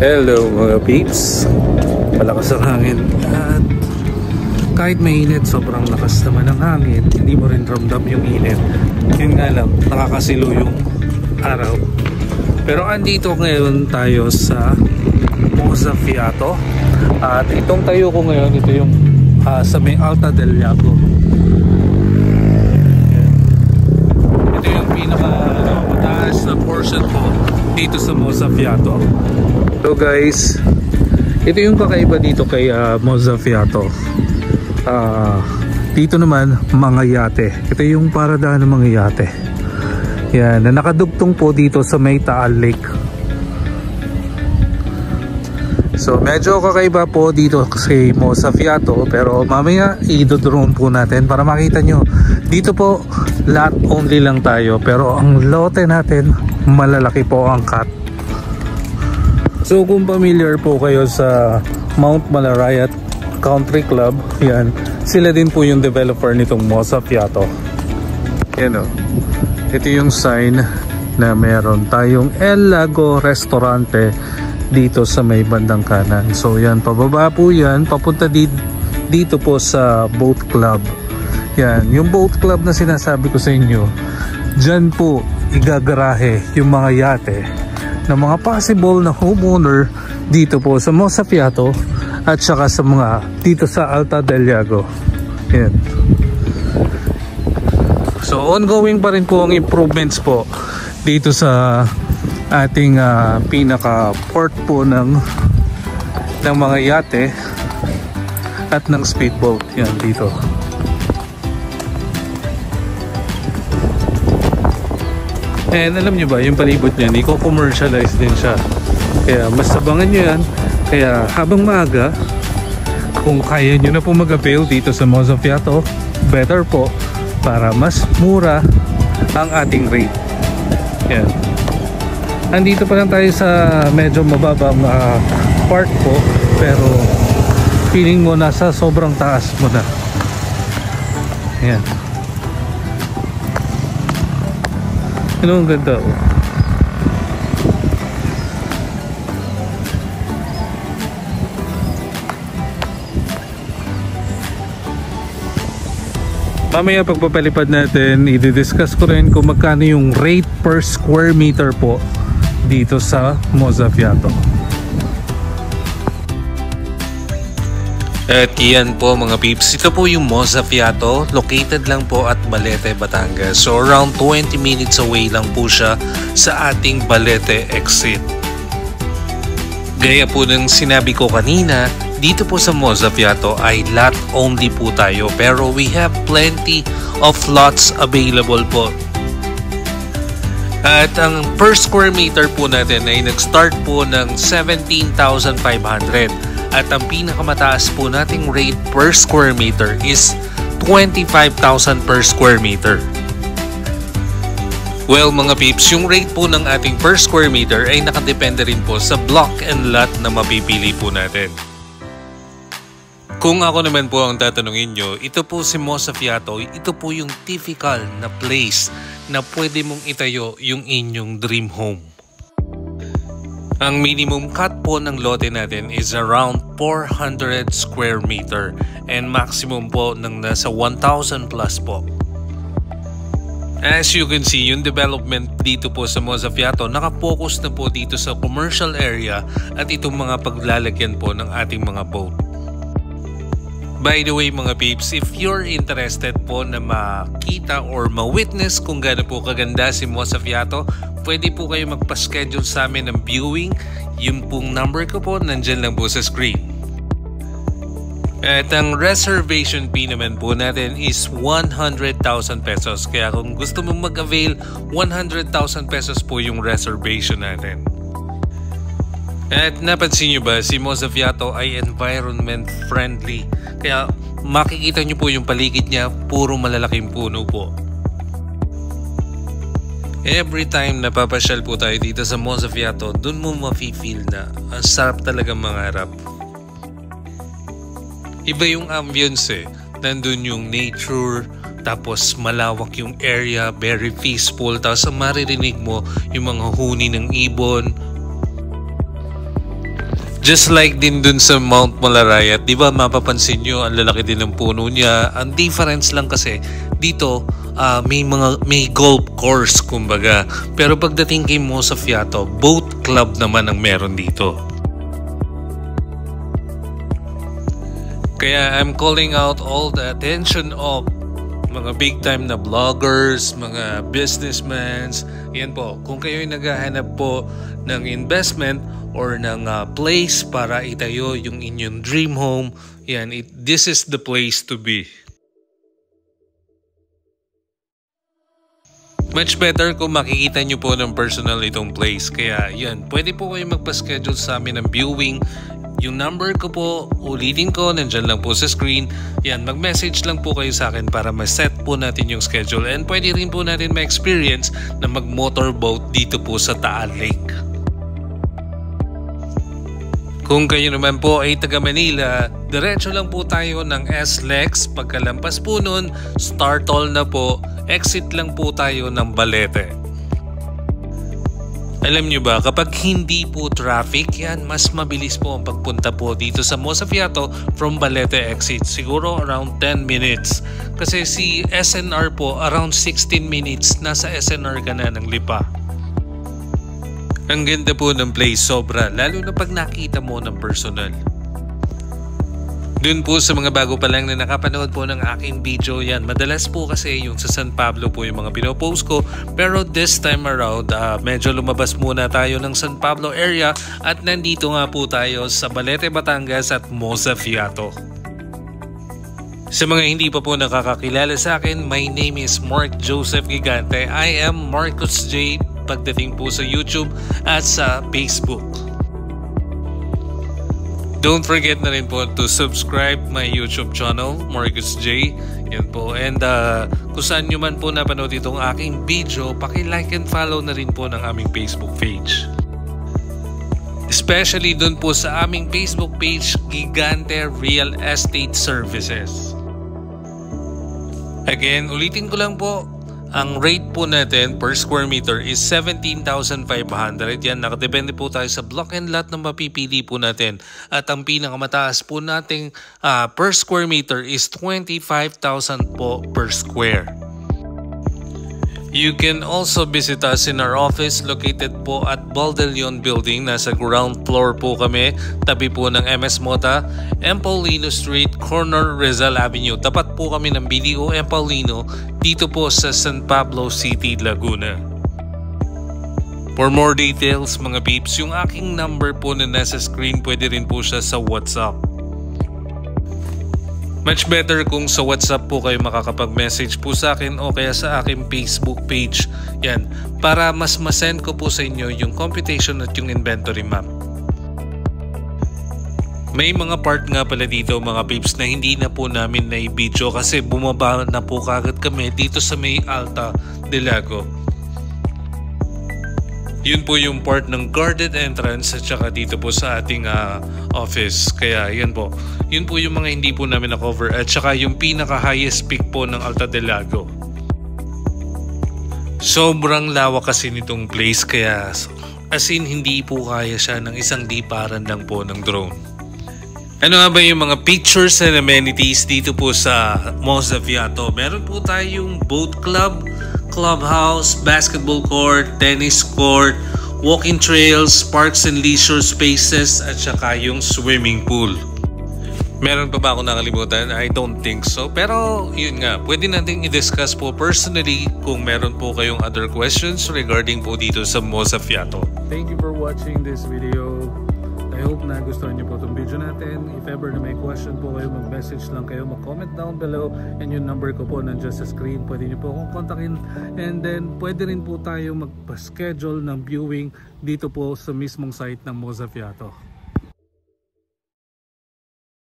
Hello mga peeps, malakas ang hangin at kahit mainit, sobrang lakas naman ang hangin, hindi mo rin ramdam yung init. Yun nga lang, nakakasilo yung araw. Pero andito ngayon tayo sa Mozzafiato at itong tayo ko ngayon, ito yung sa may Alta del Lago. Ito yung pinaka mataas na portion po dito sa Mozzafiato. So guys, ito yung kakaiba dito kay Mozzafiato. Dito naman mga yate. Ito yung paradaan ng mga yate. Yan, na nakadugtong po dito sa may Taal Lake. So medyo kakaiba po dito kay Mozzafiato, pero mamaya i-drone po natin para makita nyo. Dito po lot only lang tayo, pero ang lote natin malalaki po ang cut. So kung familiar po kayo sa Mount Malarayat Country Club, yan, sila din po yung developer nitong Mozzafiato. Yan o, ito yung sign na meron tayong El Lago Restaurante dito sa may bandang kanan. So yan, pababa po yan, papunta dito po sa boat club. Yan, yung boat club na sinasabi ko sa inyo, dyan po igagarahe yung mga yate ng mga possible na homeowner dito po sa Mozzafiato at saka sa mga dito sa Alta del Lago. Yan. So ongoing pa rin po ang improvements po dito sa ating pinaka port po ng mga yate at ng speedboat. Yan dito. And alam nyo ba, yung palibot niyan, i-commercialize din siya. Kaya mas abangan nyo yan. Kaya habang maaga, kung kaya nyo na po mag-avail dito sa Mozzafiato, better po para mas mura ang ating rate. Yan. Andito pa lang tayo sa medyo mababang part po, pero feeling mo nasa sobrang taas mo na. Yan. Ano ang ganda oh. Mamaya pagpapalipad natin, i-discuss ko rin kung magkano yung rate per square meter po dito sa Mozzafiato. At yan po mga peeps, ito po yung Mozzafiato, located lang po at Balete, Batangas. So around 20 minutes away lang po siya sa ating Balete exit. Gaya po ng sinabi ko kanina, dito po sa Mozzafiato ay lot only po tayo, pero we have plenty of lots available po. At ang per square meter po natin ay nag-start po ng 17,500. At ang pinakamataas po nating rate per square meter is 25,000 per square meter. Well mga peeps, yung rate po ng ating per square meter ay nakadepende rin po sa block and lot na mapipili po natin. Kung ako naman po ang tatanungin nyo, ito po si Mozzafiato, ito po yung typical na place na pwede mong itayo yung inyong dream home. Ang minimum cut po ng lote natin is around 400 square meter and maximum po ng nasa 1,000 plus po. As you can see, yung development dito po sa Mozzafiato nakapokus na po dito sa commercial area at itong mga paglalagyan po ng ating mga boat. By the way mga peeps, if you're interested po na makita or ma-witness kung gaano po kaganda si Mozzafiato, pwede po kayo magpa-schedule sa amin ng viewing. Yung pong number ko po, nandyan lang po sa screen. At ang reservation fee naman po natin is 100,000 pesos. Kaya kung gusto mong mag-avail, 100,000 pesos po yung reservation natin. At napansin nyo ba, si Mozzafiato ay environment friendly. Kaya makikita nyo po yung paligid niya, puro malalaking puno po. Every time napapasyal po tayo dito sa Mozzafiato, dun mo mafe-feel na ang sarap talaga mangarap. Iba yung ambience eh. Nandun yung nature, tapos malawak yung area, very peaceful, tapos maririnig mo yung mga huni ng ibon. Just like din dun sa Mount Malarayat, di ba mapapansin nyo, ang lalaki din ng puno niya. Ang difference lang kasi, dito may golf course kumbaga. Pero pagdating kay Mozzafiato, boat club naman ang meron dito. Kaya I'm calling out all the attention of mga big time na vloggers, mga businessmen. Yan po, kung kayo'y naghahanap po ng investment or ng place para itayo yung inyong dream home, yan, this is the place to be. Much better kung makikita nyo po ng personal itong place. Kaya yan, pwede po kayo magpa-schedule sa amin ng viewing. Yung number ko po, ulitin ko, nandyan lang po sa screen. Yan, mag-message lang po kayo sa akin para ma-set po natin yung schedule. And pwede rin po natin ma-experience na mag-motorboat dito po sa Taal Lake. Kung kayo naman po ay taga Manila, diretso lang po tayo ng SLEX. Pagkalampas po nun, Star Toll na po, exit lang po tayo ng Balete. Alam nyo ba, kapag hindi po traffic, yan, mas mabilis po ang pagpunta po dito sa Mozzafiato from Balete exit. Siguro around 10 minutes. Kasi si SNR po, around 16 minutes, nasa SNR ka na ng Lipa. Ang ganda po ng place, sobra, lalo na pag nakita mo ng personal. Dun po sa mga bago pa lang na nakapanood po ng aking video, yan, madalas po kasi yung sa San Pablo po yung mga pinopost ko. Pero this time around, medyo lumabas muna tayo ng San Pablo area at nandito nga po tayo sa Balete, Batangas at Mozzafiato. Sa mga hindi pa po nakakakilala sa akin, my name is Mark Joseph Gigante. I am Marcus J pagdating po sa YouTube at sa Facebook. Don't forget na rin po to subscribe my YouTube channel, Marcus J. Yan po. And kung saan nyo man po napanood itong aking video, paki-like and follow na rin po ng aming Facebook page. Especially dun po sa aming Facebook page, Gigante Real Estate Services. Again, ulitin ko lang po, ang rate po natin per square meter is 17,500. Yan, nakadepende po tayo sa block and lot na mapipili po natin. At ang pinakamataas po nating per square meter is 25,000 po per square. You can also visit us in our office located po at Baldelion Building. Nasa ground floor po kami, tabi po ng MS Mota, M. Paulino Street, corner Rizal Avenue. Tapat po kami ng BDO M. Paulino dito po sa San Pablo City, Laguna. For more details mga peeps, yung aking number po na nasa screen, pwede rin po siya sa WhatsApp. Much better kung sa WhatsApp po kayo makakapag-message po sa akin o kaya sa aking Facebook page. Yan, para mas masend ko po sa inyo yung computation at yung inventory map. May mga part nga pala dito mga peeps na hindi na po namin na-video kasi bumaba na po kagad kami dito sa may Alta del Lago. Yun po yung part ng guarded entrance at saka dito po sa ating office. Kaya yan po. Yun po yung mga hindi po namin na-cover at saka yung pinaka-highest peak po ng Alta del Lago. Sobrang lawak kasi nitong place kaya as in hindi po kaya siya ng isang liparan lang po ng drone. Ano nga ba yung mga pictures and amenities dito po sa Mozzafiato? Meron po tayong boat club, clubhouse, basketball court, tennis court, walking trails, parks and leisure spaces, at saka yung swimming pool. Meron pa ba ako nakalimutan? I don't think so. Pero yun nga, pwede natin i-discuss po personally kung meron po kayong other questions regarding po dito sa Mozzafiato. Thank you for watching this video. I hope na gustuhan niyo po itong video natin. If ever na may question po kayo, mag-message lang kayo, mag-comment down below, and yung number ko po nandiyan sa screen. Pwede niyo po akong kontakin, and then pwede rin po tayo magpa-schedule ng viewing dito po sa mismong site ng Mozzafiato.